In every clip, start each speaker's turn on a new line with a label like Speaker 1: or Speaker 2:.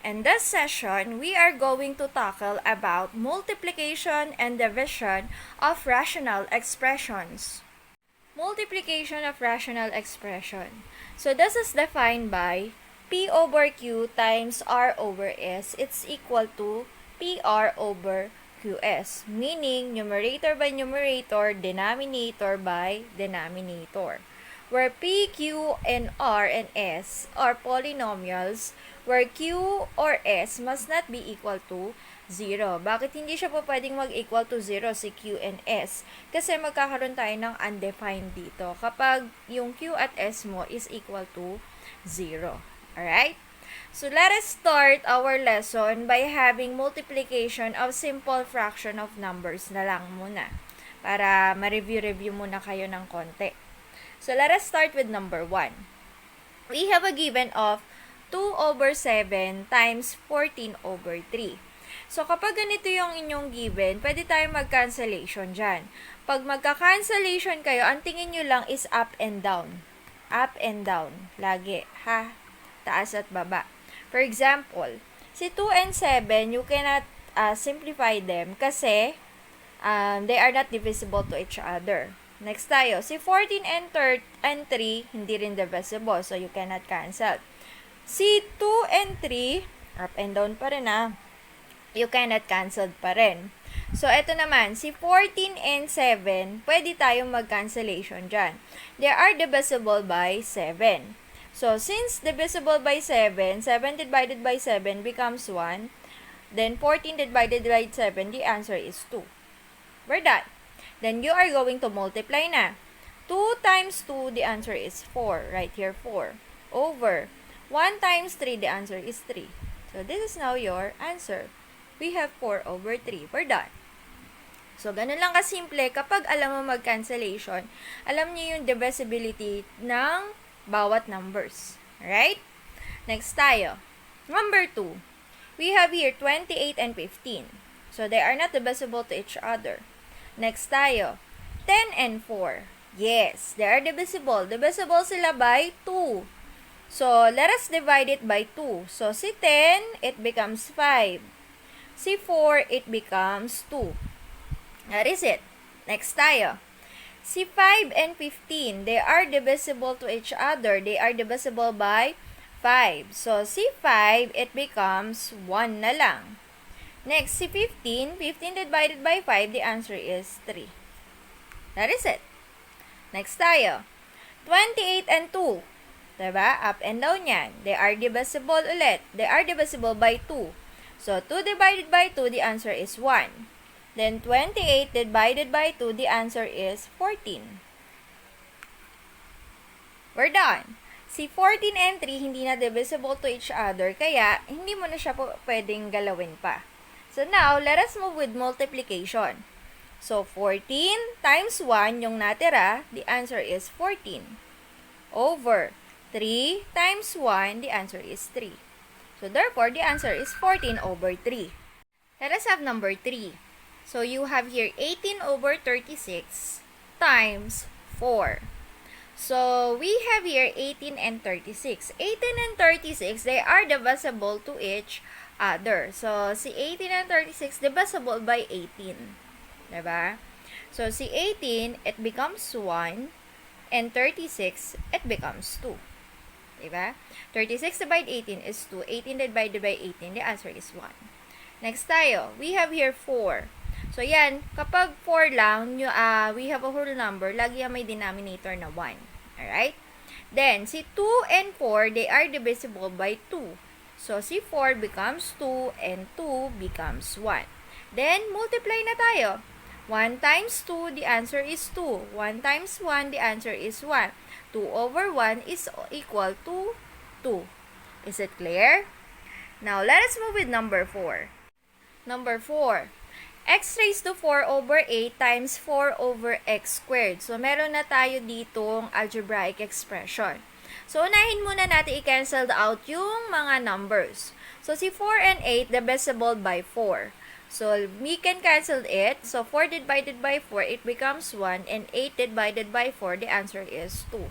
Speaker 1: In this session, we are going to tackle about multiplication and division of rational expressions. Multiplication of rational expression. So this is defined by P over Q times R over S. It's equal to PR over QS, meaning numerator by numerator, denominator by denominator, where P, Q, and R and S are polynomials where Q or S must not be equal to 0. Bakit hindi siya po pwedeng mag-equal to 0 si Q and S? Kasi magkakaroon tayo ng undefined dito kapag yung Q at S mo is equal to 0. Alright? So, let us start our lesson by having multiplication of simple fraction of numbers na lang muna para ma-review muna kayo ng konti. So, let us start with number 1. We have a given of 2 over 7 times 14 over 3. So, kapag ganito yung inyong given, pwede tayong mag-cancellation dyan. Pag magka-cancellation kayo, ang tingin nyo lang is up and down. Up and down. Lagi. Ha? Taas at baba. For example, si 2 and 7, you cannot simplify them kasi they are not divisible to each other. Next tayo, si 14 and 3, hindi rin divisible, so you cannot cancel. Si 2 and 3, up and down pa rin you cannot cancel pa rin. So, ito naman, si 14 and 7, pwede tayong mag-cancellation dyan. They are divisible by 7. So, since divisible by 7, 7 divided by 7 becomes 1. Then, 14 divided by 7, the answer is 2. We're done. Then, you are going to multiply na. 2 times 2, the answer is 4. Right here, 4. Over 1 times 3, the answer is 3. So, this is now your answer. We have 4 over 3. We're done. So, ganun lang kasimple. Kapag alam mo mag-cancellation, alam niyo yung divisibility ng bawat numbers. Alright? Next tayo. Number 2. We have here 28 and 15. So, they are not divisible to each other. Next tayo. 10 and 4. Yes, they are divisible. Divisible sila by 2. So, let us divide it by 2. So, si 10, it becomes 5. Si 4, it becomes 2. That is it. Next tayo. Si 5 and 15, they are divisible to each other. They are divisible by 5. So, si 5, it becomes 1 na lang. Next, si 15, 15 divided by 5, the answer is 3. That is it. Next tayo. 28 and 2. Diba? Up and down yan. They are divisible ulit. They are divisible by 2. So, 2 divided by 2, the answer is 1. Then, 28 divided by 2, the answer is 14. We're done. Si 14 and 3, hindi na divisible to each other, kaya hindi mo na siya pwedeng galawin pa. So, now, let us move with multiplication. So, 14 times 1, yung natira, the answer is 14. Over 3 times 1, the answer is 3. So, therefore, the answer is 14 over 3. Let us have number 3. So, you have here 18 over 36 times 4. So, we have here 18 and 36. 18 and 36, they are divisible to each other. So, si 18 and 36, divisible by 18. Diba? So, si 18, it becomes 1. And 36, it becomes 2. Diba? 36 divided 18 is 2. 18 divided by 18, the answer is 1. Next tayo, we have here 4. So, yan, kapag 4 lang, we have a whole number, lagi may denominator na 1. Alright? Then, si 2 and 4, they are divisible by 2. So, si 4 becomes 2 and 2 becomes 1. Then, multiply na tayo. 1 times 2, the answer is 2. 1 times 1, the answer is 1. 2 over 1 is equal to 2. Is it clear? Now, let us move with number 4. Number 4. X raised to 4 over 8 times 4 over x squared. So, meron na tayo ditong algebraic expression. So, unahin muna natin i-cancel out yung mga numbers. So, si 4 and 8, divisible by 4. So, we can cancel it. So, 4 divided by 4, it becomes 1. And 8 divided by 4, the answer is 2.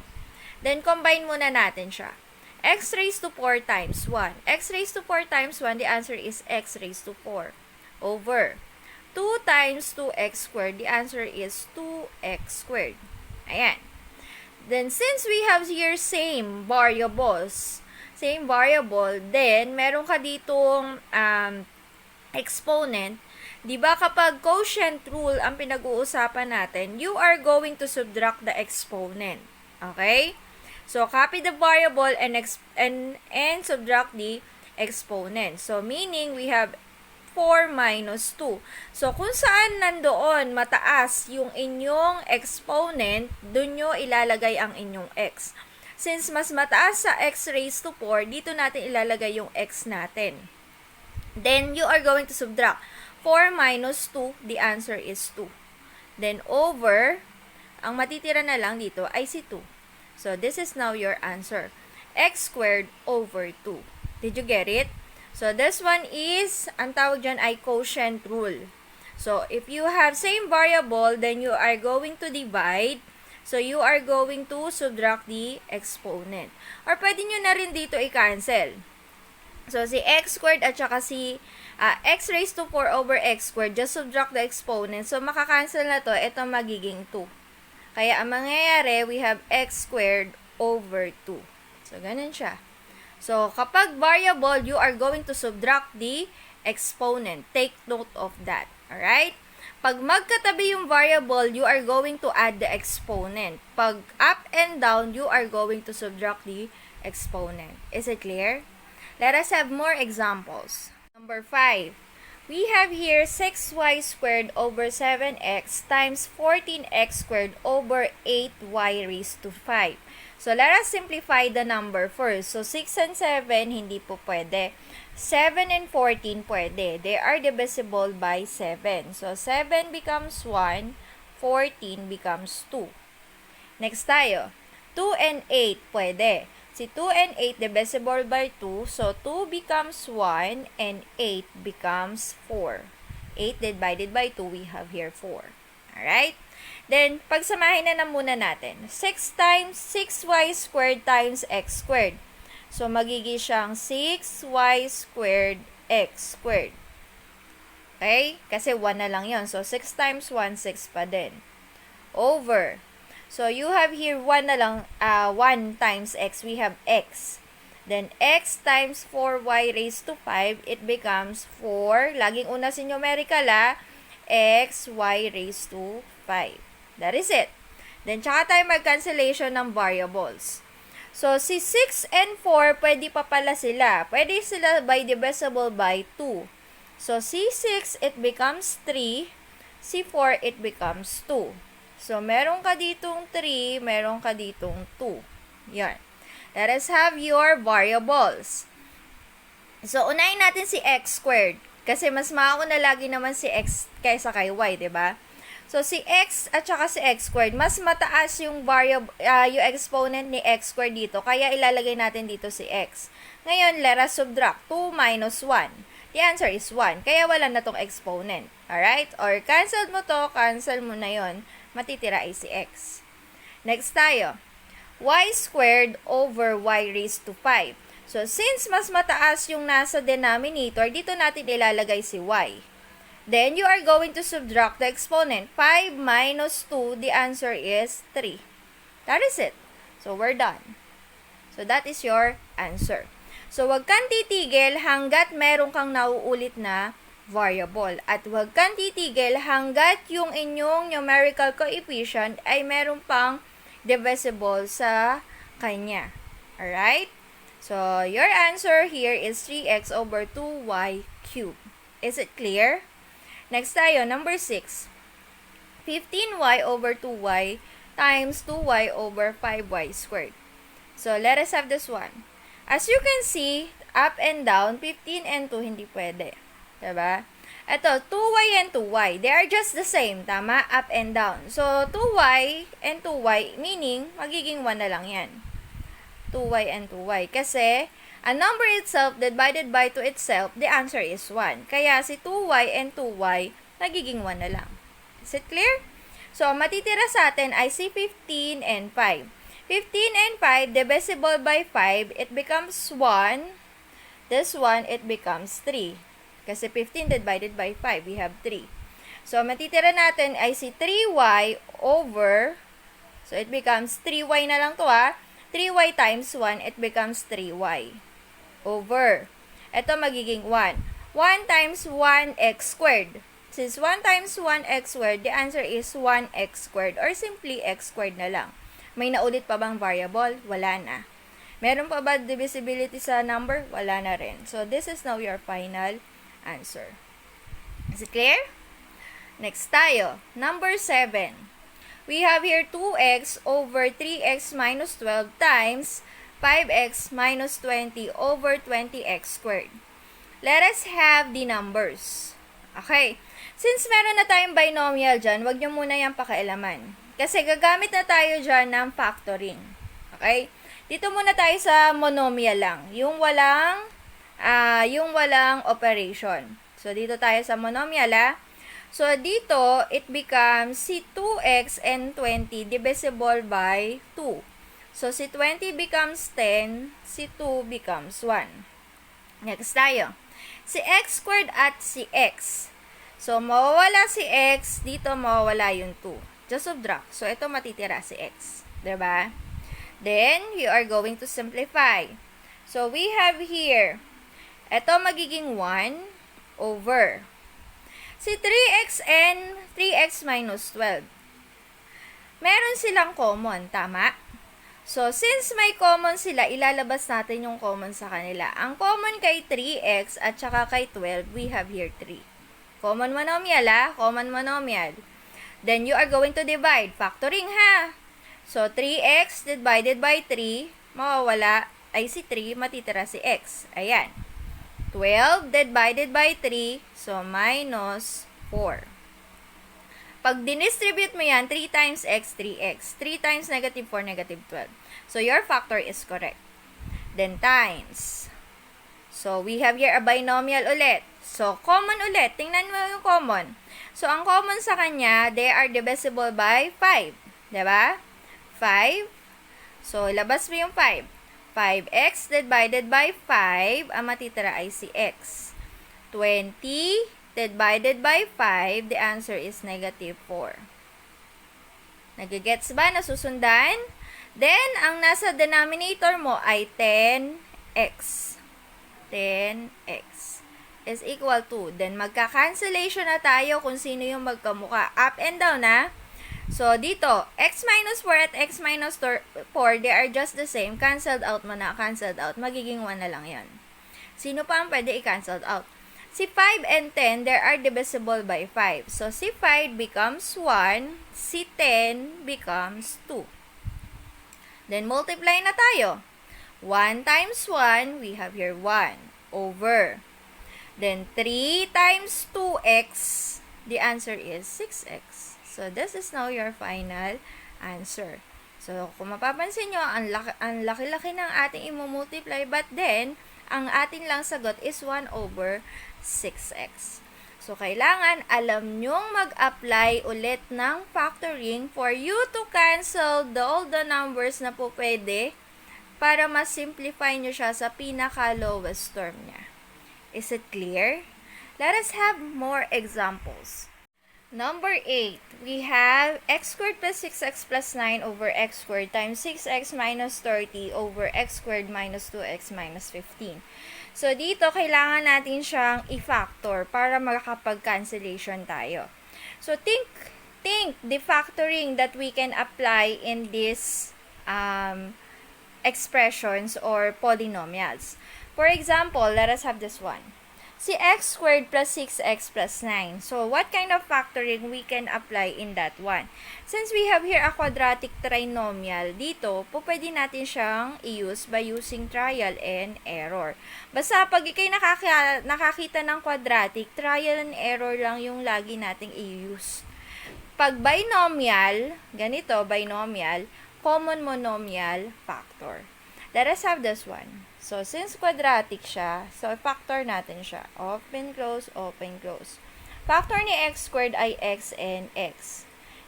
Speaker 1: Then, combine muna natin siya. x raised to 4 times 1. X raised to 4 times 1, the answer is x raised to 4. Over 2 times 2x squared, the answer is 2x squared. Ayan. Then, since we have here same variable, then, meron ka ditong exponent. Diba kapag quotient rule ang pinag-uusapan natin, you are going to subtract the exponent. Okay? So, copy the variable and subtract the exponent. So, meaning we have 4 minus 2. So, kung saan nandoon mataas yung inyong exponent, dun nyo ilalagay ang inyong x. Since mas mataas sa x raised to 4, dito natin ilalagay yung x natin. Then, you are going to subtract 4 minus 2, the answer is 2. Then, over, ang matitira na lang dito ay si 2. So, this is now your answer. X squared over 2. Did you get it? So, this one is, ang tawag dyan ay quotient rule. So, if you have same variable, then you are going to divide. So, you are going to subtract the exponent. Or, pwede nyo na rin dito i-cancel. So, si x squared at saka si x raised to 4 over x squared, just subtract the exponent. So, makakancel na to, ito magiging 2. Kaya, ang mangyayari, we have x squared over 2. So, ganun siya. So, kapag variable, you are going to subtract the exponent. Take note of that. Alright? Pag magkatabi yung variable, you are going to add the exponent. Pag up and down, you are going to subtract the exponent. Is it clear? Let us have more examples. Number 5. We have here 6y squared over 7x times 14x squared over 8y raised to 5. So, let us simplify the number first. So, 6 and 7, hindi po pwede. 7 and 14, pwede. They are divisible by 7. So, 7 becomes 1, 14 becomes 2. Next tayo. 2 and 8, pwede. Si 2 and 8 divisible by 2. So, 2 becomes 1 and 8 becomes 4. 8 divided by 2, we have here 4. Alright? Then, pagsamahin na muna natin. 6 times 6y squared times x squared. So, magiging siyang 6y squared x squared. Okay? Kasi 1 na lang yon. So, 6 times 1, 6 pa din. Over. So, you have here 1 na lang, 1 times x. We have x. Then, x times 4y raised to 5, it becomes 4. Laging una si numerical, x, y raised to 5. That is it. Then, tsaka tayo mag-cancellation ng variables. So, si 6 and 4, pwede pa pala sila. Pwede sila by divisible by 2. So, si 6, it becomes 3. Si 4, it becomes 2. So, meron ka ditong 3, meron ka ditong 2. Yan. Let us have your variables. So, unahin natin si x squared. Kasi mas makauna lagi naman si x kaysa kay y, diba? So, si x at saka si x squared, mas mataas yung variable, yung exponent ni x squared dito. Kaya ilalagay natin dito si x. Ngayon, let us subtract 2 minus 1. The answer is 1. Kaya wala na tong exponent. Alright? Or cancel mo to, cancel mo na yon. Matitira ay si x. Next tayo. Y squared over y raised to 5. So, since mas mataas yung nasa denominator, dito natin ilalagay si y. Then, you are going to subtract the exponent. 5 minus 2, the answer is 3. That is it. So, we're done. So, that is your answer. So, wag kang titigil hanggat meron kang nauulit na variable. At wag kang titigil hanggat yung inyong numerical coefficient ay meron pang divisible sa kanya. Alright? So, your answer here is 3x over 2y cubed. Is it clear? Next tayo, number 6. 15y over 2y times 2y over 5y squared. So, let us have this one. As you can see, up and down, 15 and 2 hindi pwede. Diba? Ito, 2y and 2y. They are just the same. Tama? Up and down. So, 2y and 2y, meaning, magiging 1 na lang yan. 2y and 2y. Kasi, a number itself divided by 2 itself, the answer is 1. Kaya, si 2y and 2y, nagiging 1 na lang. Is it clear? So, matitira sa atin ay si 15 and 5. 15 and 5 divisible by 5, it becomes 1. This one, it becomes 3. Kasi 15 divided by 5, we have 3. So, matitira natin ay si 3y over, so it becomes 3y na lang to 3y times 1, it becomes 3y over. Ito magiging 1. 1 times 1x squared. Since 1 times 1x squared, the answer is 1x squared or simply x squared na lang. May naulit pa bang variable? Wala na. Meron pa ba divisibility sa number? Wala na rin. So, this is now your final answer. Is it clear? Next tayo. Number 7. We have here 2x over 3x minus 12 times 5x minus 20 over 20x squared. Let us have the numbers. Okay. Since meron na tayong binomial dyan, wag nyo muna yung pakialaman. Kasi gagamit na tayo dyan ng factoring. Okay? Dito muna tayo sa monomial lang. Yung walang operation. So, dito tayo sa monomial, So, dito, it becomes si 2x and 20 divisible by 2. So, si 20 becomes 10, si 2 becomes 1. Next tayo. Si x squared at si x. So, mawawala si x, dito mawawala yung 2. Just subtract. So, ito matitira si x. Diba? Then, you are going to simplify. So, we have here, ito magiging 1 over si 3x and 3x minus 12. Meron silang common, tama? So, since may common sila, ilalabas natin yung common sa kanila. Ang common kay 3x at saka kay 12, we have here 3. Common monomial, common monomial. Then, you are going to divide. Factoring, So, 3x divided by 3, mawawala ay si 3, matitira si x. Ayan. 12 divided by 3, so minus 4. Pag dinistribute mo yan, 3 times x, 3x. 3 times negative 4, negative 12. So, your factor is correct. Then, times. So, we have here a binomial ulit. So, common ulit. Tingnan mo yung common. So, ang common sa kanya, they are divisible by 5. Diba? 5. So, labas mo yung 5. 5x divided by 5, ang matitira ay si x. 20 divided by 5, the answer is negative 4. Nagigets ba? Nasusundan? Then, ang nasa denominator mo ay 10x. 10x is equal to, then magka-cancellation na tayo kung sino yung magkamuka. Up and down, So, dito, x minus 4 at x minus 4, they are just the same. Cancelled out mo na, cancelled out. Magiging 1 na lang yan. Sino pa ang pwede i-cancelled out? Si 5 and 10, they are divisible by 5. So, si 5 becomes 1, si 10 becomes 2. Then, multiply na tayo. 1 times 1, we have here 1 over. Then, 3 times 2x, the answer is 6x. So, this is now your final answer. So, kung mapapansin nyo, ang laki-laki ng ating i-multiply, but then, ang ating lang sagot is 1 over 6x. So, kailangan alam nyong mag-apply ulit ng factoring for you to cancel all the numbers na po pwede para ma-simplify nyo siya sa pinaka-lowest term niya. Is it clear? Let us have more examples. Number 8, we have x squared plus 6x plus 9 over x squared times 6x minus 30 over x squared minus 2x minus 15. So, dito, kailangan natin siyang i-factor para makakapag-cancellation tayo. So, think the factoring that we can apply in these expressions or polynomials. For example, let us have this one. Si x squared plus 6x plus 9. So, what kind of factoring we can apply in that one? Since we have here a quadratic trinomial, dito, pwede natin siyang i-use by using trial and error. Basta pag ikay nakakita ng quadratic, trial and error lang yung lagi nating i-use. Pag binomial, ganito, binomial, common monomial factor. Let us have this one. So, since quadratic siya, so factor natin siya. Open, close, open, close. Factor ni x squared ay x and x.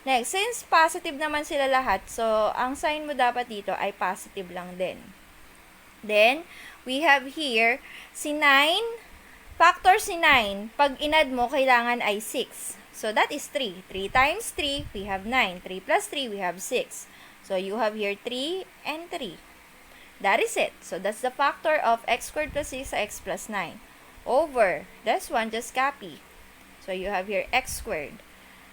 Speaker 1: Next, since positive naman sila lahat, so ang sign mo dapat dito ay positive lang din. Then, we have here si 9, factor si 9, pag inad mo, kailangan ay 6. So, that is 3. 3 times 3, we have 9. 3 plus 3, we have 6. So, you have here 3 and 3. That is it. So, that's the factor of x squared plus 6x plus 9. Over, this one, just copy. So, you have here x squared.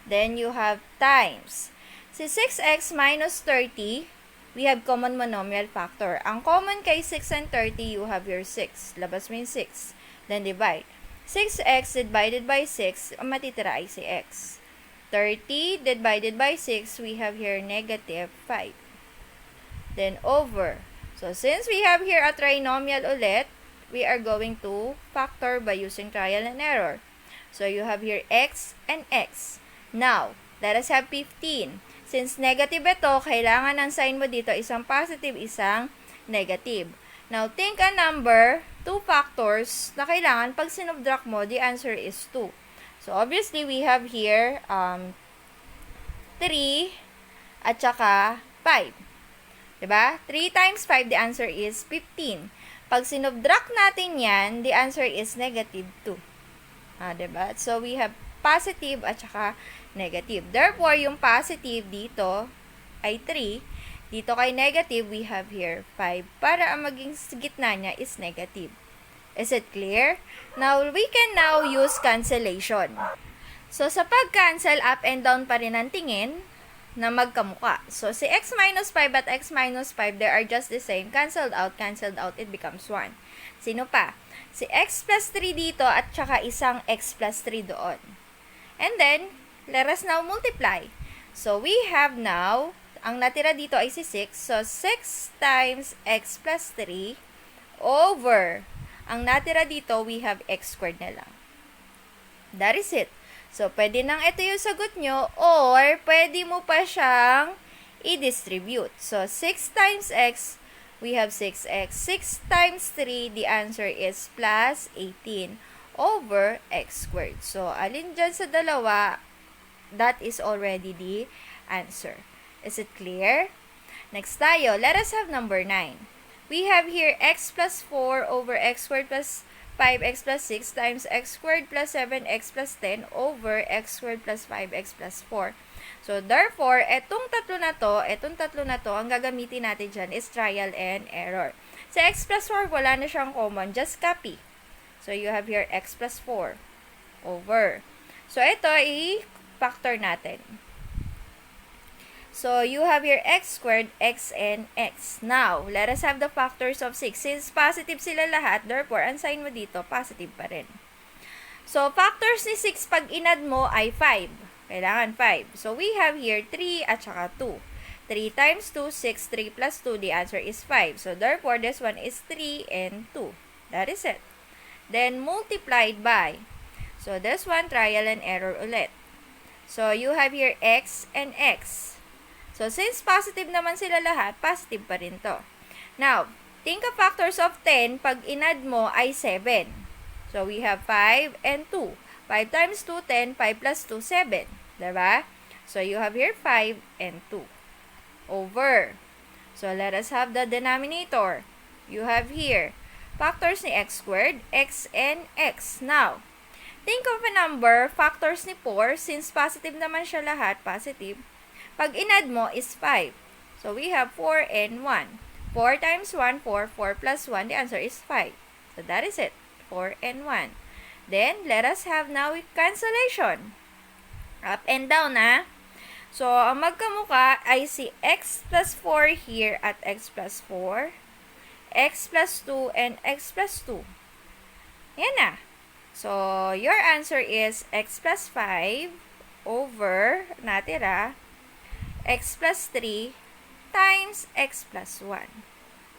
Speaker 1: Then, you have times. Si 6x minus 30, we have common monomial factor. Ang common kay 6 and 30, you have your 6. Labas mo yung 6. Then, divide. 6x divided by 6, ang matitira ay si x. 30 divided by 6, we have here negative 5. Then, over. So, since we have here a trinomial ulit, we are going to factor by using trial and error. So, you have here x and x. Now, let us have 15. Since negative ito, kailangan ang sign mo dito isang positive, isang negative. Now, think a number, 2 factors, na kailangan pag sinubtract mo, the answer is 2. So, obviously, we have here 3 at saka 5. Diba? 3 times 5, the answer is 15. Pag sinubtract natin yan, the answer is negative 2. Diba? So, we have positive at saka negative. Therefore, yung positive dito ay 3. Dito kay negative, we have here 5. Para ang maging gitna niya is negative. Is it clear? Now, we can now use cancellation. So, sa pag-cancel, up and down pa rin ang tingin na magkamuka. So, si x minus 5 at x minus 5, they are just the same. Cancelled out, it becomes 1. Sino pa? Si x plus 3 dito at saka isang x plus 3 doon. And then, let us now multiply. So, we have now, ang natira dito ay si 6. So, 6 times x plus 3 over, ang natira dito, we have x squared na lang. That is it. So, pwede nang ito yung sagot nyo, or pwede mo pa siyang i-distribute. So, 6 times x, we have 6x. 6 times 3, the answer is plus 18 over x squared. So, alin dyan sa dalawa, that is already the answer. Is it clear? Next tayo, let us have number 9. We have here x plus 4 over x squared plus 5x plus 6 times x squared plus 7x plus 10 over x squared plus 5x plus 4. So, therefore, etong tatlo na to, ang gagamitin natin dyan is trial and error. Sa x plus 4, wala na siyang common. Just copy. So, you have here x plus 4 over. So, ito, i-factor natin. So, you have here x squared, x and x. Now, let us have the factors of 6. Since positive sila lahat, therefore, ang sign mo dito, positive pa rin. So, factors ni 6 pag inad mo ay 5. Kailangan 5. So, we have here 3 at saka 2. 3 times 2, 6. 3 plus 2, the answer is 5. So, therefore, this one is 3 and 2. That is it. Then, multiplied by. So, this one, trial and error ulit. So, you have here x and x. So, since positive naman sila lahat, positive pa rin to. Now, think of factors of 10, pag inad mo ay 7. So, we have 5 and 2. 5 times 2, 10. 5 plus 2, 7. Diba? So, you have here 5 and 2. Over. So, let us have the denominator. You have here factors ni x squared, x and x. Now, think of a number, factors ni 4, since positive naman siya lahat, positive. Pag inad mo is 5. So, we have 4 and 1. 4 times 1, 4. 4 plus 1, the answer is 5. So, that is it. 4 and 1. Then, let us have now cancellation. Up and down, ha? So, ang magkamuka ay si x plus 4 here at x plus 4. X plus 2 and x plus 2. Yan na. So, your answer is x plus 5 over, natira, x plus 3 times x plus 1.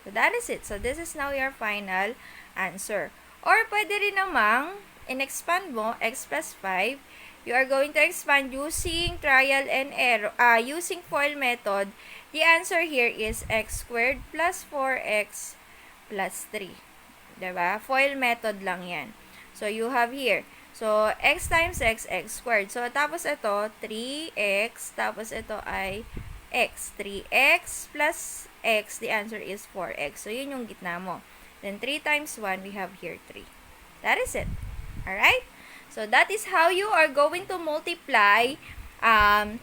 Speaker 1: So, that is it. So, this is now your final answer. Or, pwede rin namang, in-expand mo, x plus 5, you are going to expand using trial and error, using FOIL method. The answer here is x squared plus 4x plus 3. Diba? FOIL method lang yan. So, you have here So, x times x squared. So, tapos ito, 3x, tapos ito ay x. 3x plus x, the answer is 4x. So, yun yung gitna mo. Then, 3 times 1, we have here 3. That is it. Alright? So, that is how you are going to multiply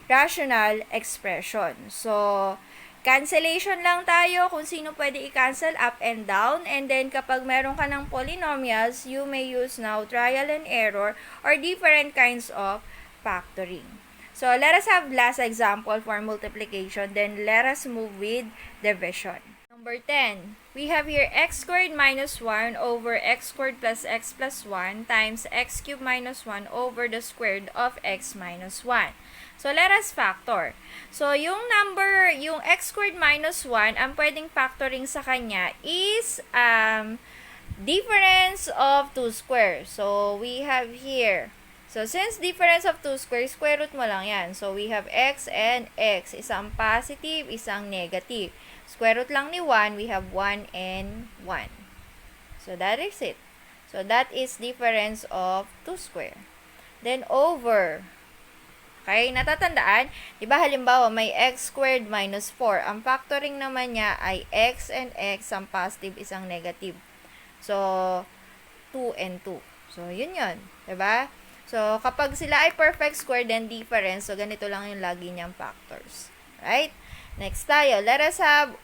Speaker 1: rational expression. So, cancellation lang tayo kung sino pwede i-cancel up and down. And then, kapag meron ka ng polynomials, you may use now trial and error or different kinds of factoring. So, let us have last example for multiplication. Then, let us move with division. Number 10. We have here x squared minus 1 over x squared plus x plus 1 times x cubed minus 1 over the squared of x minus 1. So, let us factor. So, yung number, yung x squared minus 1, ang pwedeng factoring sa kanya is difference of 2 squares. So, we have here. So, since difference of 2 squares, square root mo lang yan. So, we have x and x. Isang positive, isang negative. Square root lang ni 1, we have 1 and 1. So, that is it. So, that is difference of 2 square. Then, over. Okay, natatandaan? Diba halimbawa, may x squared minus 4. Ang factoring naman niya ay x and x, ang positive, isang negative. So, 2 and 2. So, yun yun. Diba? So, kapag sila ay perfect square, then difference. So, ganito lang yung lagi niyang factors. Right? Next tayo. Let us have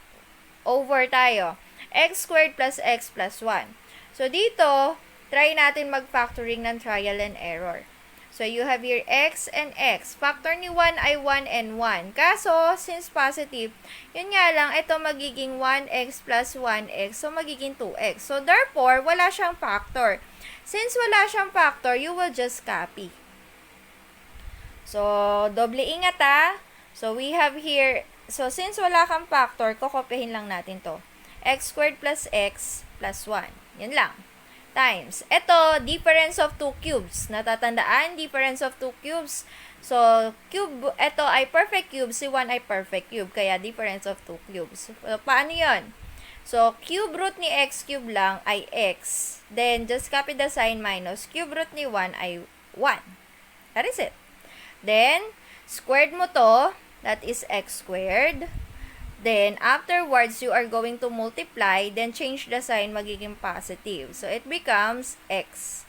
Speaker 1: over tayo. X squared plus x plus 1. So, dito, try natin mag-factoring ng trial and error. So, you have here x and x. Factor ni 1 ay 1 and 1. Kaso, since positive, yun nga lang, ito magiging 1x plus 1x. So, magiging 2x. So, therefore, wala siyang factor. Since wala siyang factor, you will just copy. So, doble ingat ha. So, we have here, so, since wala kang factor, kokopyahin lang natin to. X squared plus x plus 1. Yun lang. Times. Ito, difference of 2 cubes. Natatandaan, difference of 2 cubes. So, cube, ito ay perfect cube, si 1 ay perfect cube. Kaya, difference of 2 cubes. So, paano yun? So, cube root ni x cube lang ay x. Then, just copy the sign minus. Cube root ni 1 ay 1. That is it. Then, squared mo to. That is x squared. Then, afterwards, you are going to multiply, then change the sign, magiging positive. So, it becomes x.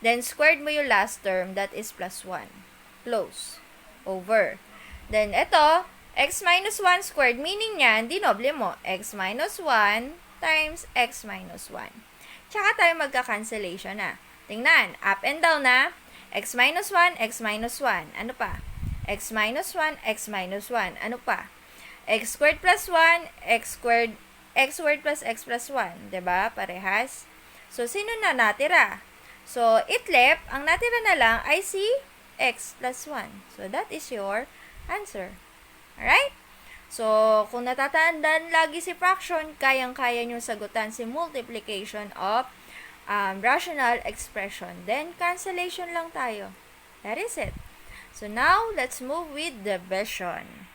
Speaker 1: Then, squared mo yung last term, that is plus 1. Close. Over. Then, ito, x minus 1 squared, meaning niyan, dinoble mo, x minus 1 times x minus 1. Tsaka tayo magka-cancellation na. Tingnan, up and down na, x minus 1, x minus 1. Ano pa? X minus 1, x minus 1. Ano pa? X squared plus 1, x squared plus x plus 1. Diba? Parehas. So, sino na natira? So, itlep, ang natira na lang ay si x plus 1. So, that is your answer. Alright? So, kung natatandaan lagi si fraction, kayang-kaya nyo sagutan si multiplication of rational expression. Then, cancellation lang tayo. That is it. So, now, let's move with division.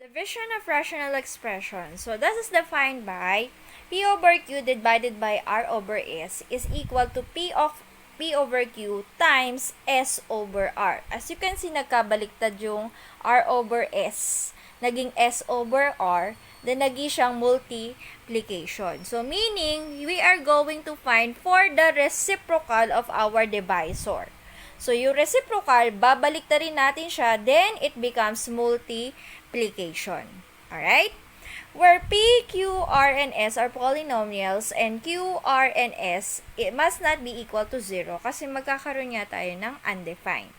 Speaker 1: Division of rational expression. So, this is defined by P over Q divided by R over S is equal to P over Q times S over R. As you can see, nagkabaliktad yung R over S. Naging S over R, then naging siyang multiplication. So, meaning, we are going to find for the reciprocal of our divisor. So, yung reciprocal, babaliktarin natin siya, then it becomes multiplication. Alright? Where P, Q, R, and S are polynomials, and Q, R, and S, it must not be equal to 0 kasi magkakaroon nga tayo ng undefined.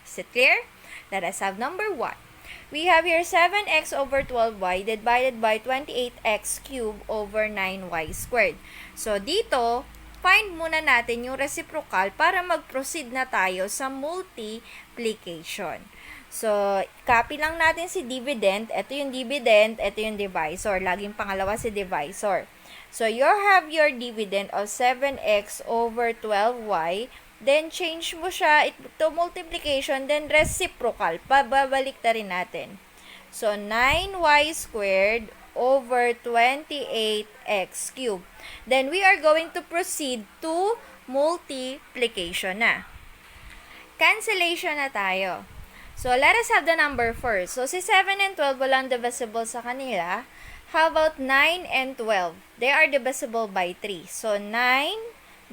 Speaker 1: Is it clear? Let us have number 1. We have here 7x over 12y divided by 28x cubed over 9y squared. So, dito, find muna natin yung reciprocal para mag-proceed na tayo sa multiplication. So, copy lang natin si dividend. Ito yung dividend, ito yung divisor. Laging pangalawa si divisor. So, you have your dividend of 7x over 12y. Then, change mo siya to multiplication, then reciprocal. Pababalik na rin natin. So, 9y squared over 28x cubed. Then, we are going to proceed to multiplication na. Cancellation na tayo. So, let us have the number first. So, si 7 and 12 walang divisible sa kanila. How about 9 and 12? They are divisible by 3. So, 9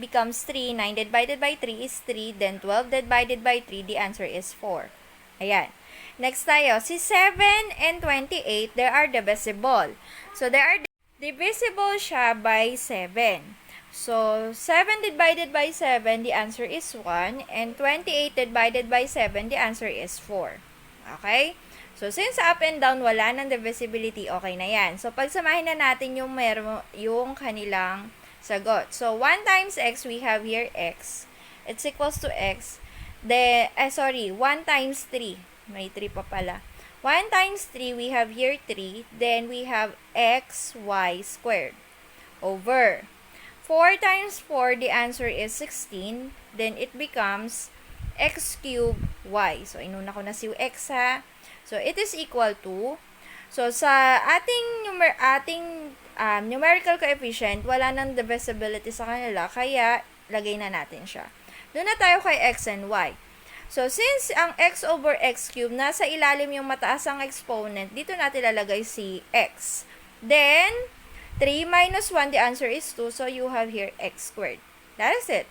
Speaker 1: becomes 3. 9 divided by 3 is 3. Then, 12 divided by 3, the answer is 4. Ayan. Next tayo. Si 7 and 28, they are divisible. So, they are divisible siya by 7. So, 7 divided by 7, the answer is 1. And 28 divided by 7, the answer is 4. Okay? So, since up and down, wala ng divisibility, okay na yan. So, pagsamahin na natin yung kanilang sagot. So, 1 times x, we have here x. It's equals to x. 1 times 3. May 3 pa pala. 1 times 3, we have here 3. Then, we have xy squared over 4 times 4, the answer is 16. Then, it becomes x cubed y. So, inuna ko na si x ha. So, it is equal to, so, sa ating numerical coefficient, wala nang divisibility sa kanila, kaya lagay na natin siya. Doon na tayo kay x and y. So, since ang x over x cubed, nasa ilalim yung mataas ang exponent, dito natin lalagay si x. Then, 3 minus 1, the answer is 2. So, you have here x squared. That is it.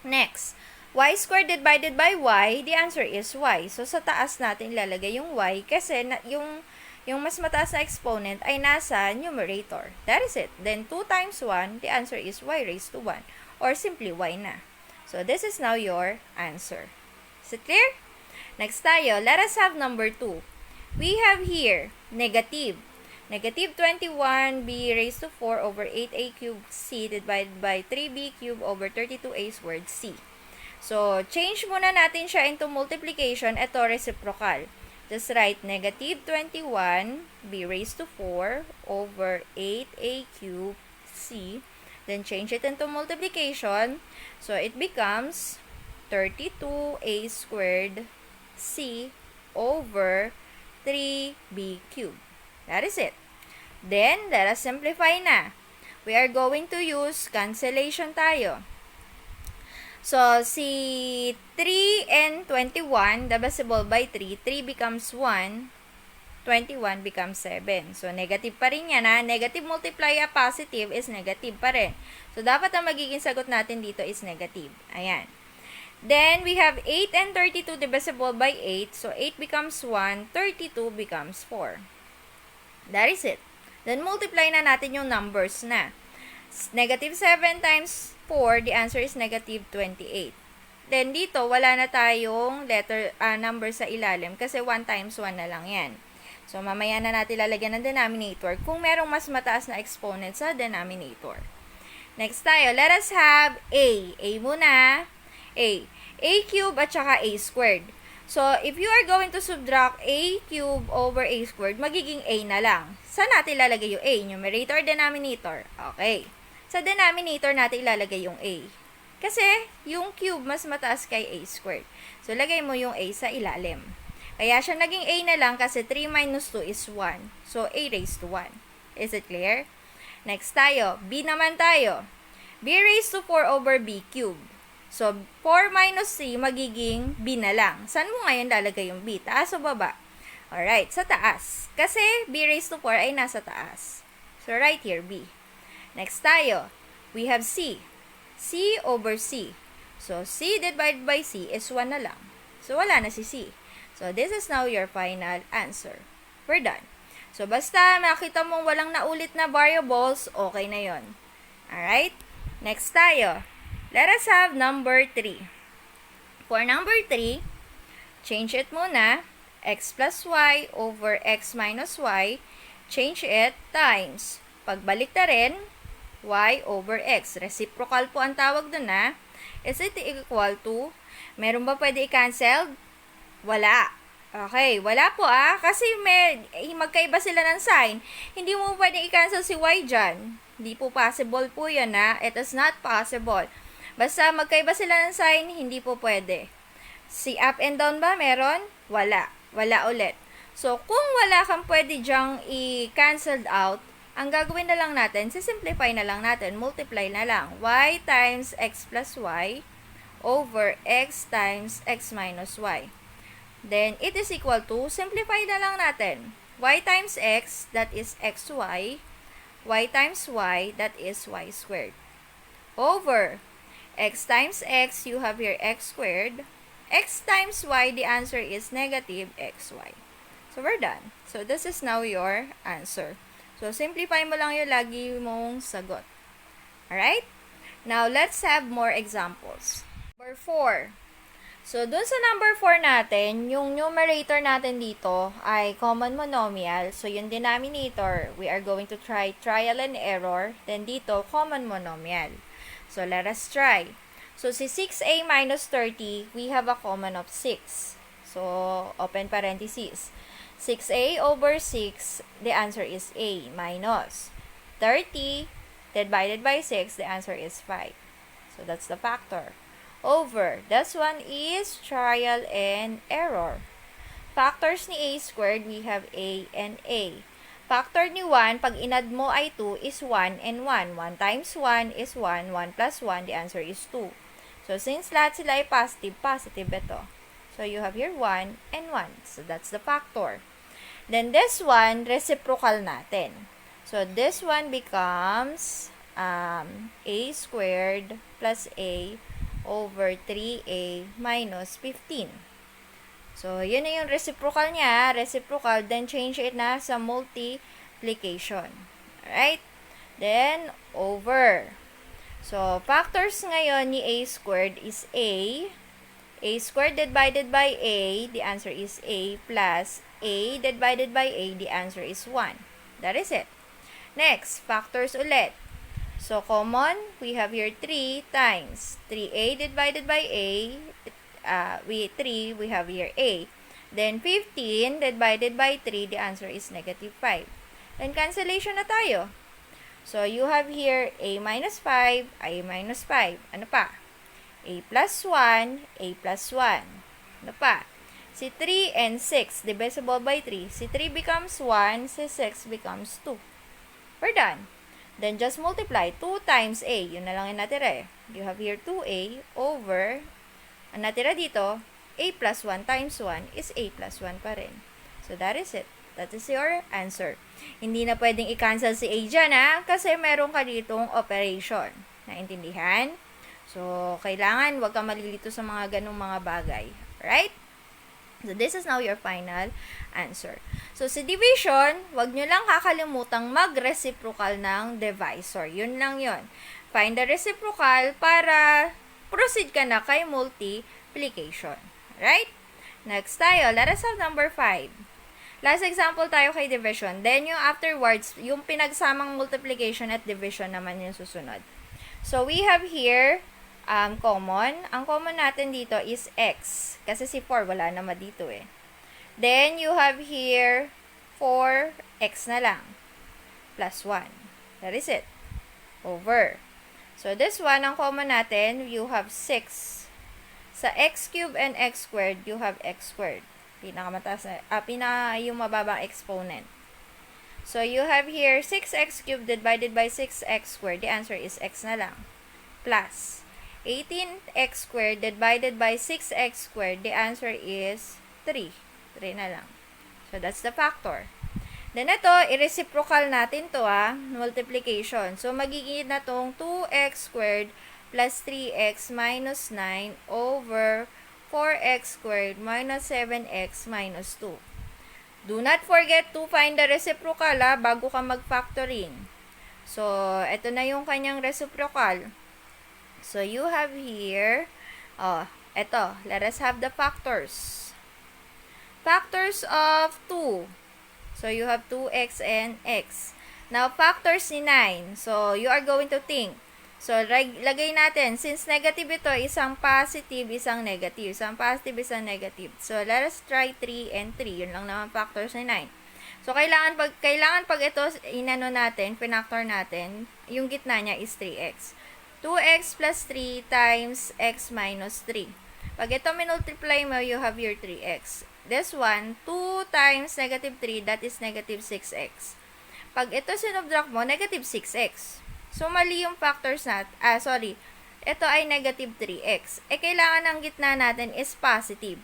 Speaker 1: Next, y squared divided by y, the answer is y. So, sa taas natin lalagay yung y kasi yung mas mataas na exponent ay nasa numerator. That is it. Then, 2 times 1, the answer is y raised to 1. Or simply y na. So, this is now your answer. Is it clear? Next tayo, let us have number 2. We have here negative. Negative 21b raised to 4 over 8a cubed c divided by 3b cubed over 32a squared c. So, change muna natin siya into multiplication. Ito, reciprocal. Just write negative 21b raised to 4 over 8a cubed c. Then, change it into multiplication. So, it becomes 32a squared c over 3b cubed. That is it. Then, let us simplify na. We are going to use cancellation tayo. So, si 3 and 21, divisible by 3, 3 becomes 1, 21 becomes 7. So, negative pa rin yan ha. Negative multiply a positive is negative pa rin. So, dapat ang magiging sagot natin dito is negative. Ayan. Then, we have 8 and 32 divisible by 8. So, 8 becomes 1, 32 becomes 4. That is it. Then, multiply na natin yung numbers na. Negative 7 times 4, the answer is negative 28. Then, dito, wala na tayong number sa ilalim kasi 1 times 1 na lang yan. So, mamaya na natin lalagyan ng denominator kung merong mas mataas na exponent sa denominator. Next tayo, let us have a. A muna. A. A cubed at saka a squared. So, if you are going to subtract a cubed over a squared, magiging a na lang. Saan natin ilalagay yung a? Numerator, denominator? Okay. Sa denominator natin ilalagay yung a. Kasi, yung cube mas mataas kay a squared. So, lagay mo yung a sa ilalim. Kaya siya naging a na lang kasi 3 minus 2 is 1. So, a raised to 1. Is it clear? Next tayo. B naman tayo. B raised to 4 over b cubed. So, 4 minus c, magiging b na lang. Saan mo ngayon lalagay yung b? Taas o baba? Alright, sa taas. Kasi, b raised to 4 ay nasa taas. So, right here, b. Next tayo. We have c. c over c. So, c divided by c is 1 na lang. So, wala na si c. So, this is now your final answer. We're done. So, basta makita mong walang naulit na variables, okay na yon. Alright? Next tayo. Let us have number 3. For number 3, change it muna. X plus y over x minus y. Change it times. Pagbalik na rin, y over x. Reciprocal po ang tawag dun na. Is it equal to? Meron ba pwede i-cancel? Wala. Okay, wala po kasi magkaiba sila ng sign. Hindi mo pwede i-cancel si y dyan. Hindi po possible po yan It is not possible. Basta magkaiba sila ng sign, hindi po pwede. Si up and down ba meron? Wala. Wala ulit. So, kung wala kang pwede dyang i-cancel out, ang gagawin na lang natin, simplify na lang natin, multiply na lang. Y times x plus y over x times x minus y. Then, it is equal to, simplify na lang natin. Y times x, that is xy. Y times y, that is y squared. Over x times x, you have here x squared. X times y, the answer is negative xy. So, we're done. So, this is now your answer. So, simplify mo lang yung lagi mong sagot. Alright? Now, let's have more examples. Number 4. So, dun sa number 4 natin, yung numerator natin dito ay common monomial. So, yung denominator, we are going to try trial and error. Then, dito, common monomial. So, let us try. So, si 6a minus 30, we have a common of 6. So, open parentheses. 6a over 6, the answer is a minus 30 divided by 6, the answer is 5. So, that's the factor. Over. This one is trial and error. Factors ni a squared, we have a and a. Factor ni 1, pag inad mo ay 2, is 1 and 1. 1 times 1 is 1. 1 plus 1, the answer is 2. So, since lahat sila ay positive, positive ito. So, you have here 1 and 1. So, that's the factor. Then, this one, reciprocal natin. So, this one becomes a squared plus a over 3a minus 15. So, yun na yung reciprocal niya. Reciprocal, then change it na sa multiplication. Alright? Then, over. So, factors ngayon ni a squared is a. A squared divided by a, the answer is a, plus a divided by a, the answer is 1. That is it. Next, factors ulit. So, common, we have here 3 times 3a divided by a, 3, we have here a. Then, 15 divided by 3, the answer is negative 5. Then, cancellation na tayo. So, you have here a minus 5, a minus 5. Ano pa? A plus 1, a plus 1. Ano pa? Si 3 and 6, divisible by 3. Si 3 becomes 1, si 6 becomes 2. We're done. Then, just multiply. 2 times a. Yun na lang yung natira eh. You have here 2a over, ang natira dito, a plus 1 times 1 is a plus 1 pa rin. So, that is it. That is your answer. Hindi na pwedeng i-cancel si a dyan, ha? Kasi meron ka ditong operation. Naintindihan? So, kailangan wag ka malilito sa mga ganung mga bagay. Right? So, this is now your final answer. So, sa division, wag nyo lang kakalimutang mag-reciprocal ng divisor. Yun lang yun. Find the reciprocal para proceed ka na kay multiplication. Right? Next tayo, let us have number 5. Last example tayo kay division. Then, yung afterwards, yung pinagsamang multiplication at division naman yung susunod. So, we have here common. Ang common natin dito is x. Kasi si 4, wala naman dito eh. Then, you have here 4x na lang. Plus 1. That is it. Over. So, this one, ang common natin, you have 6. Sa x cubed and x squared, you have x squared. Pinakamataas na, yung mababang exponent. So, you have here 6x cubed divided by 6x squared. The answer is x na lang. Plus 18x squared divided by 6x squared. The answer is 3. 3 na lang. So, that's the factor. Then, ito, i-reciprocal natin to, multiplication. So, magiging na tong 2x squared plus 3x minus 9 over 4x squared minus 7x minus 2. Do not forget to find the reciprocal, bago ka mag-factoring. So, ito na yung kanyang reciprocal. So, you have here, ito, let us have the factors. Factors of 2. So, you have 2x and x. Now, factors ni 9. So, you are going to think. So, lagay natin, since negative ito, isang positive, isang negative. Isang positive, isang negative. So, let us try 3 and 3. Yun lang naman factors ni 9. So, kailangan pag ito, inano natin, pinactor natin, yung gitna niya is 3x. 2x plus 3 times x minus 3. Pag ito minultiply mo, you have your 3x. This one, 2 times negative 3, that is negative 6x. Pag ito sinubtract mo, negative 6x. So, mali yung factors ito ay negative 3x. Kailangan ang gitna natin is positive.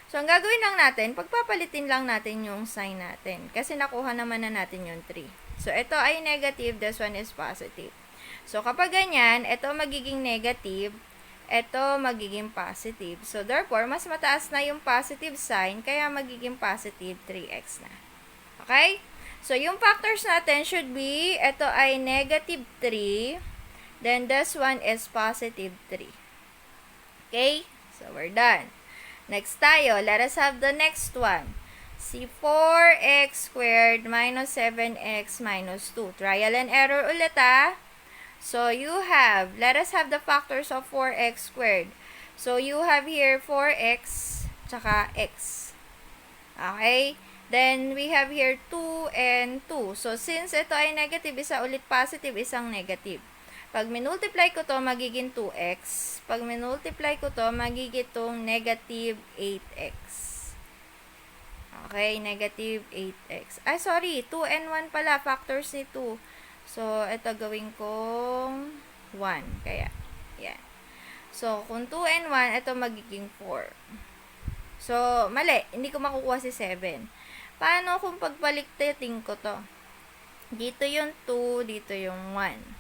Speaker 1: So, ang gagawin lang natin, pagpapalitin lang natin yung sign natin. Kasi nakuha naman na natin yung 3. So, ito ay negative, this one is positive. So, kapag ganyan, ito magiging negative, ito magiging positive. So, therefore, mas mataas na yung positive sign, kaya magiging positive 3x na. Okay? So, yung factors natin should be, ito ay negative 3, then this one is positive 3. Okay? So, we're done. Next tayo, let us have the next one. Si 4x squared minus 7x minus 2. Trial and error ulit So, you have, let us have the factors of 4x squared. So, you have here 4x, tsaka x. Okay? Then, we have here 2 and 2. So, since ito ay negative, isa ulit positive, isang negative. Pag minultiply ko to, magiging 2x. Pag minultiply ko to, magiging itong negative 8x. Okay, negative 8x. Ay, sorry, 2 and 1 pala, factors ni 2. So, ito gawin kong 1. Kaya, yan. So, kung 2 and 1, ito magiging 4. So, mali. Hindi ko makukuha si 7. Paano kung pagbaliktatin ko to? Dito yung 2, dito yung 1.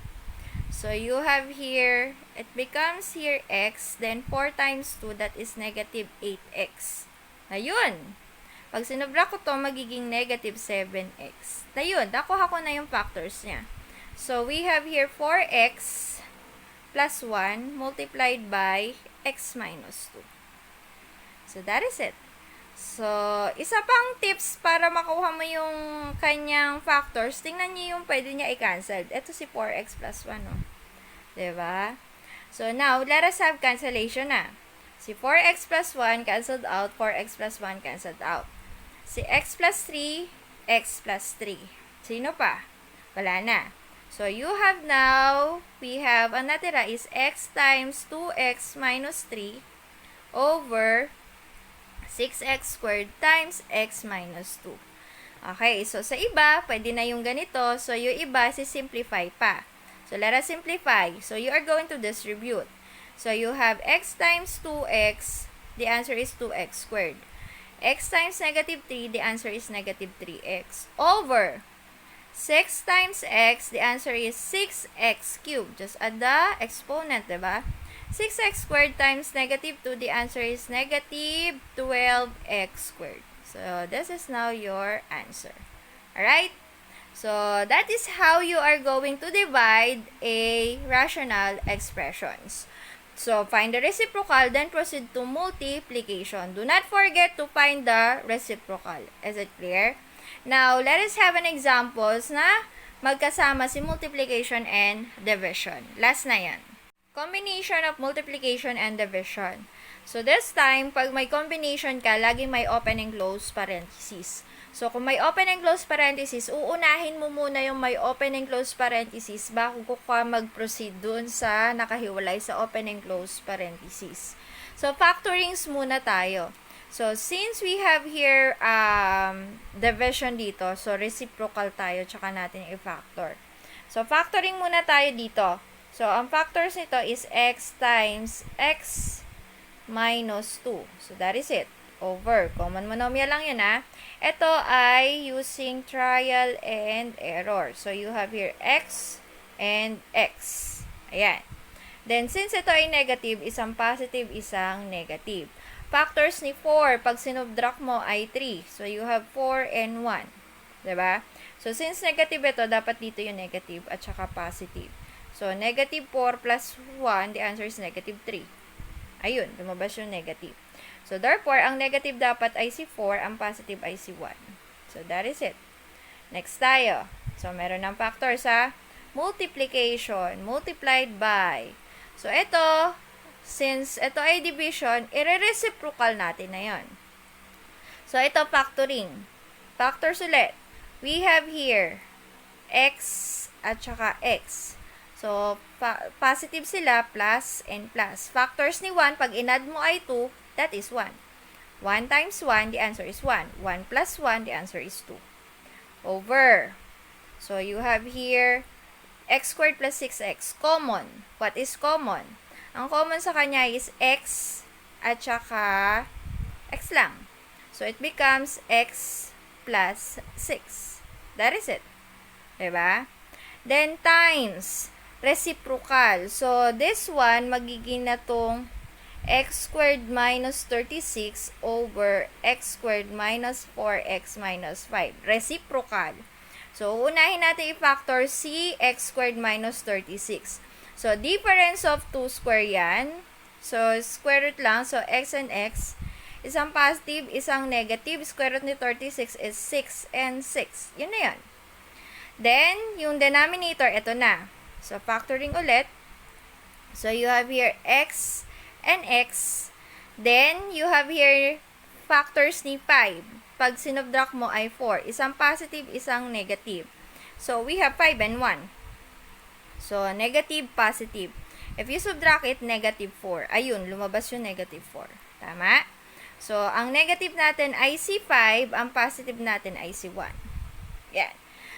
Speaker 1: So, you have here, it becomes here x, then 4 times 2, that is negative 8x. Ayun. Pag sinubra ko to, magiging negative 7x. Ayun, nakuha ko na yung factors niya. So, we have here 4x plus 1 multiplied by x minus 2. So, that is it. So, isa pang tips para makuha mo yung kanyang factors, tingnan niyo yung pwede niya i-cancel. Ito si 4x plus 1, oh. Diba? So, now, let us have cancellation na. Si 4x plus 1 cancelled out, 4x plus 1 cancelled out. Si x plus 3, x plus 3. Sino pa? Wala na. So, you have now, we have, ang natira is x times 2x minus 3 over 6x squared times x minus 2. Okay, so sa iba, pwede na yung ganito. So, yung iba, simplify pa. So, let us simplify. So, you are going to distribute. So, you have x times 2x, the answer is 2x squared. X times negative 3, the answer is negative 3x. Over 6 times x, the answer is 6x cubed. Just add the exponent, diba? 6x squared times negative 2, the answer is negative 12x squared. So, this is now your answer. Alright? So, that is how you are going to divide a rational expressions. So, find the reciprocal, then proceed to multiplication. Do not forget to find the reciprocal. Is it clear? Now, let us have an examples na magkasama si multiplication and division. Last na yan. Combination of multiplication and division. So, this time, pag may combination ka, laging may open and close parentheses. So, kung may open and close parentheses, uunahin mo muna yung may open and close parentheses bago ka mag-proceed dun sa nakahiwalay sa open and close parentheses. So, factorings muna tayo. So, since we have here division dito, so reciprocal tayo, tsaka natin i-factor. So, factoring muna tayo dito. So, ang factors nito is x times x minus 2. So, that is it. Over. Common monomial lang yun, Ito ay using trial and error. So, you have here x and x. Ayan. Then, since ito ay negative, isang positive, isang negative. Factors ni 4, pag sinubtract mo ay 3. So, you have 4 and 1. Diba? So, since negative ito, dapat dito yung negative at saka positive. So, negative 4 plus 1, the answer is negative 3. Ayun, lumabas yung negative. So, therefore, ang negative dapat ay si 4, ang positive ay si 1. So, that is it. Next tayo. So, meron ng factors multiplication, multiplied by. So, ito, since ito ay division, i-reciprocal natin na yon. So, ito factoring. Factors ulit. We have here x at saka x. So, positive sila, plus and plus. Factors ni 1, pag inad mo ay 2, that is 1. 1 times 1, the answer is 1. 1 plus 1, the answer is 2. Over. So, you have here x squared plus 6x. Common. What is common? Ang common sa kanya is x at saka x lang. So, it becomes x plus 6. That is it. Diba? Then, times reciprocal. So, this one, magiging na tong x squared minus 36 over x squared minus 4x minus 5. Reciprocal. So, unahin natin i-factor si x squared minus 36. So, difference of 2 square yan. So, square root lang. So, x and x. Isang positive, isang negative. Square root ni 36 is 6 and 6. Yun na yan. Then, yung denominator, ito na. So, factoring ulit. So, you have here x and x. Then, you have here factors ni 5. Pag sinubtract mo ay 4. Isang positive, isang negative. So, we have 5 and 1. So, negative, positive. If you subtract it, negative 4. Ayun, lumabas yung negative 4. Tama? So, ang negative natin ay si 5, ang positive natin ay si 1. Yan.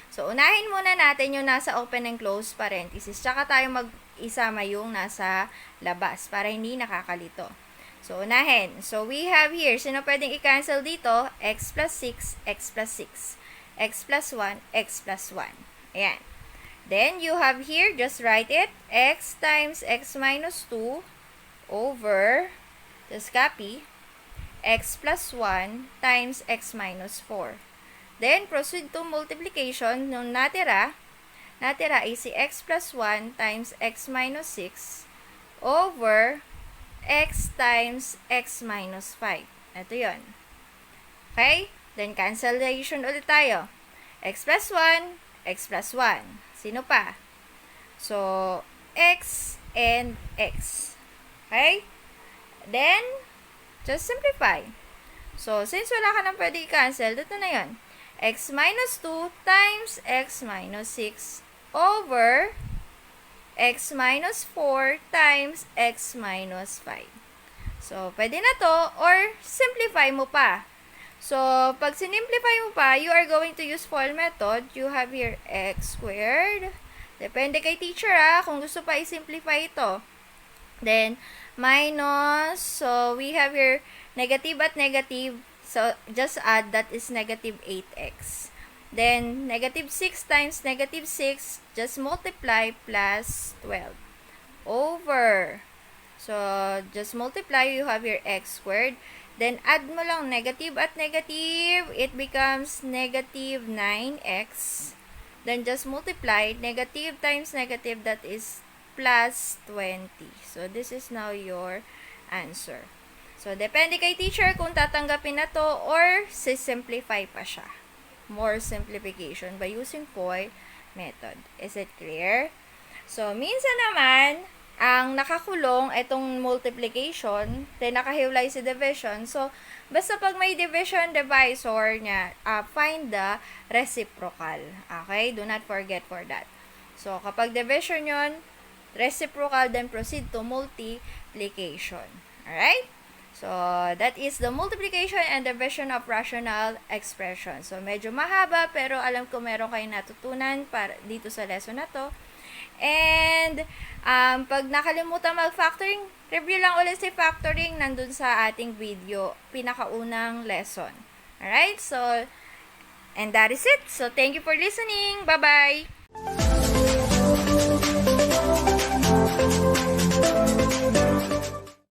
Speaker 1: So, unahin muna natin yung nasa open and close parenthesis. Tsaka tayo mag-isama yung nasa labas para hindi nakakalito. So, unahin. So, we have here, sino pwedeng i-cancel dito? X plus 6, x plus 6. X plus 1, x plus 1. Ayan. Then, you have here, just write it, x times x minus 2 over, just copy, x plus 1 times x minus 4. Then, proceed to multiplication. Nung natira ay si x plus 1 times x minus 6 over x times x minus 5. Ito yun. Okay? Then, cancellation ulit tayo. X plus 1, x plus 1. Sino pa? So, x and x. Okay? Then, just simplify. So, since wala ka nang pwede i-cancel, dito na yun. X minus 2 times x minus 6 over x minus 4 times x minus 5. So, pwede na to, or simplify mo pa. So, pag sinimplify mo pa, you are going to use FOIL method. You have here x squared. Depende kay teacher kung gusto pa i-simplify ito. Then, minus, so we have here negative at negative. So, just add, that is negative 8x. Then, negative 6 times negative 6, just multiply, plus 12. Over. So, just multiply, you have your x squared. Then, add mo lang negative at negative. It becomes negative 9x. Then, just multiply. Negative times negative, that is plus 20. So, this is now your answer. So, depende kay teacher kung tatanggapin na to or simplify pa siya. More simplification by using FOIL method. Is it clear? So, minsan naman, ang nakakulong itong multiplication, then nakahiwalay si division. So, basta pag may division divisor niya, find the reciprocal. Okay? Do not forget for that. So, kapag division yun, reciprocal, then proceed to multiplication. Alright? So, that is the multiplication and division of rational expression. So, medyo mahaba, pero alam ko meron kayong natutunan para dito sa lesson na to. And, pag nakalimutan mag-factoring, review lang ulit si factoring nandun sa ating video, pinakaunang lesson. Alright? So, and that is it. So, thank you for listening. Bye-bye!